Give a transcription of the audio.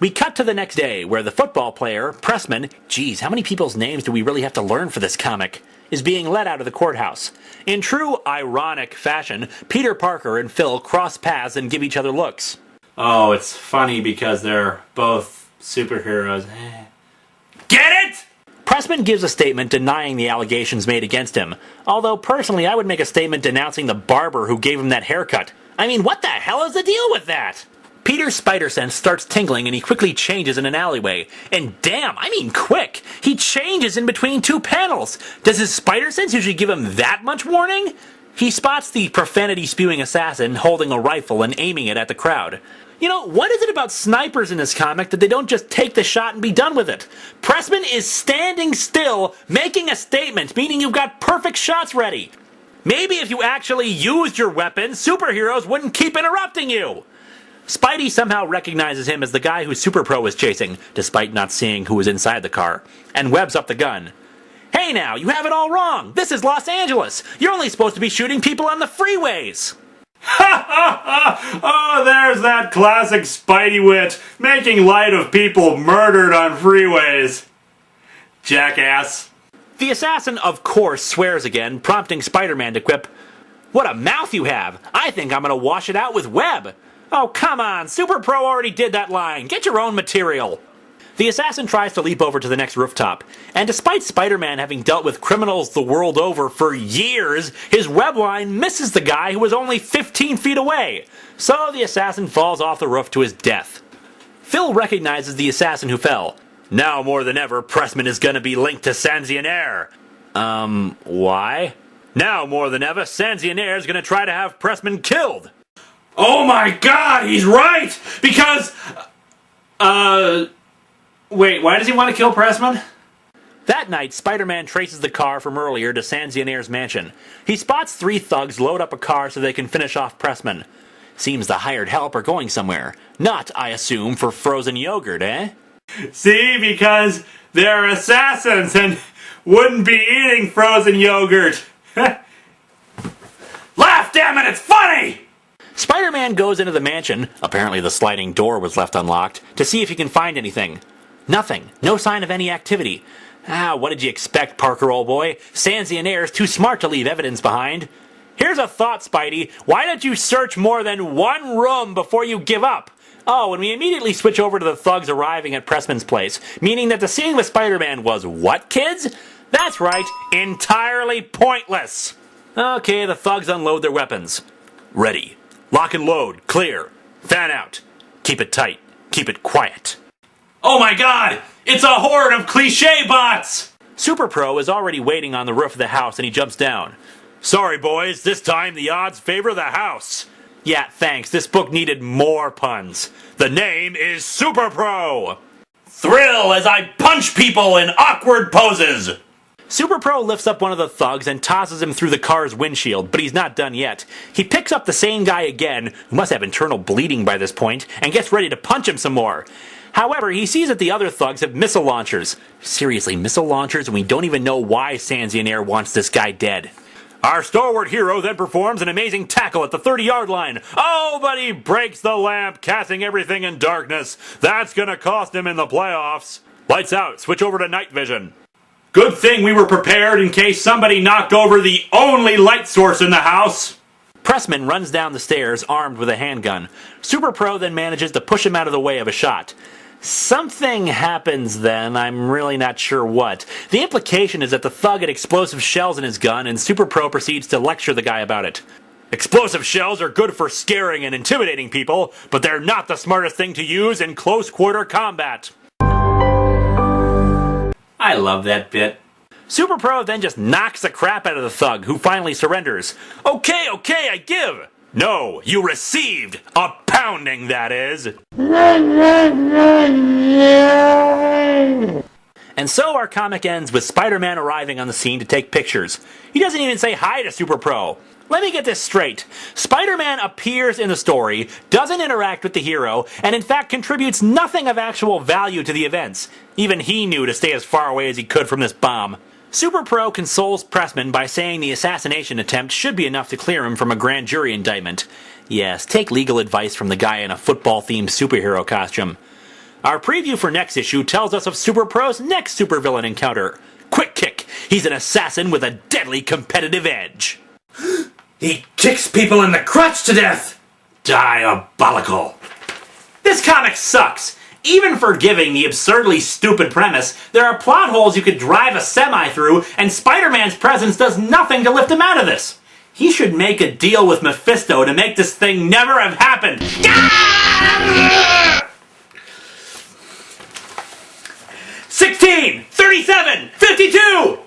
We cut to the next day, where the football player, Pressman, geez, how many people's names do we really have to learn for this comic, is being led out of the courthouse. In true ironic fashion, Peter Parker and Phil cross paths and give each other looks. Oh, it's funny because they're both superheroes. Get it? Pressman gives a statement denying the allegations made against him, although personally I would make a statement denouncing the barber who gave him that haircut. I mean, what the hell is the deal with that? Peter's spider sense starts tingling and he quickly changes in an alleyway. And damn, I mean quick! He changes in between two panels! Does his spider sense usually give him that much warning? He spots the profanity-spewing assassin holding a rifle and aiming it at the crowd. You know, what is it about snipers in this comic that they don't just take the shot and be done with it? Pressman is standing still, making a statement, meaning you've got perfect shots ready. Maybe if you actually used your weapon, superheroes wouldn't keep interrupting you! Spidey somehow recognizes him as the guy who Superpro was chasing, despite not seeing who was inside the car, and webs up the gun. Hey now, you have it all wrong! This is Los Angeles! You're only supposed to be shooting people on the freeways! Ha ha ha! Oh, there's that classic Spidey wit, making light of people murdered on freeways. Jackass. The assassin, of course, swears again, prompting Spider-Man to quip, "What a mouth you have! I think I'm gonna wash it out with web!" Oh, come on! Superpro already did that line! Get your own material! The assassin tries to leap over to the next rooftop, and despite Spider-Man having dealt with criminals the world over for years, his web line misses the guy who was only 15 feet away. So the assassin falls off the roof to his death. Phil recognizes the assassin who fell. Now more than ever, Pressman is gonna be linked to Sanzionaire. Why? Now more than ever, Sanzionaire is gonna try to have Pressman killed. Oh my god, he's right! Because, wait, why does he want to kill Pressman? That night, Spider-Man traces the car from earlier to Sanzionaire's mansion. He spots 3 thugs load up a car so they can finish off Pressman. Seems the hired help are going somewhere. Not, I assume, for frozen yogurt, eh? See, because they're assassins and wouldn't be eating frozen yogurt. Laugh, damn it, it's funny! Spider-Man goes into the mansion, apparently the sliding door was left unlocked, to see if he can find anything. Nothing. No sign of any activity. What did you expect, Parker, old boy? Sanzionaire's too smart to leave evidence behind. Here's a thought, Spidey. Why don't you search more than one room before you give up? Oh, and we immediately switch over to the thugs arriving at Pressman's place, meaning that the scene with Spider-Man was what, kids? That's right, entirely pointless. Okay, the thugs unload their weapons. Ready. Lock and load. Clear. Fan out. Keep it tight. Keep it quiet. Oh my god! It's a horde of cliché bots! Superpro is already waiting on the roof of the house and he jumps down. Sorry boys, this time the odds favor the house. Yeah, thanks. This book needed more puns. The name is Superpro! Thrill as I punch people in awkward poses! Superpro lifts up one of the thugs and tosses him through the car's windshield, but he's not done yet. He picks up the same guy again, who must have internal bleeding by this point, and gets ready to punch him some more. However, he sees that the other thugs have missile launchers. Seriously, missile launchers, and we don't even know why Sanzionaire wants this guy dead. Our stalwart hero then performs an amazing tackle at the 30-yard line. Oh, but he breaks the lamp, casting everything in darkness. That's gonna cost him in the playoffs. Lights out, switch over to night vision. Good thing we were prepared in case somebody knocked over the only light source in the house. Pressman runs down the stairs armed with a handgun. Superpro then manages to push him out of the way of a shot. Something happens then, I'm really not sure what. The implication is that the thug had explosive shells in his gun and Superpro proceeds to lecture the guy about it. Explosive shells are good for scaring and intimidating people, but they're not the smartest thing to use in close-quarter combat. I love that bit. Superpro then just knocks the crap out of the thug, who finally surrenders. Okay, I give. No, you received. A pounding, that is. And so our comic ends with Spider-Man arriving on the scene to take pictures. He doesn't even say hi to Superpro. Let me get this straight. Spider-Man appears in the story, doesn't interact with the hero, and in fact contributes nothing of actual value to the events. Even he knew to stay as far away as he could from this bomb. Superpro consoles Pressman by saying the assassination attempt should be enough to clear him from a grand jury indictment. Yes, take legal advice from the guy in a football-themed superhero costume. Our preview for next issue tells us of Superpro's next supervillain encounter. Quick Kick. He's an assassin with a deadly competitive edge. He kicks people in the crotch to death! Diabolical. This comic sucks. Even forgiving the absurdly stupid premise, there are plot holes you could drive a semi through, and Spider-Man's presence does nothing to lift him out of this. He should make a deal with Mephisto to make this thing never have happened. 16, 37, 52!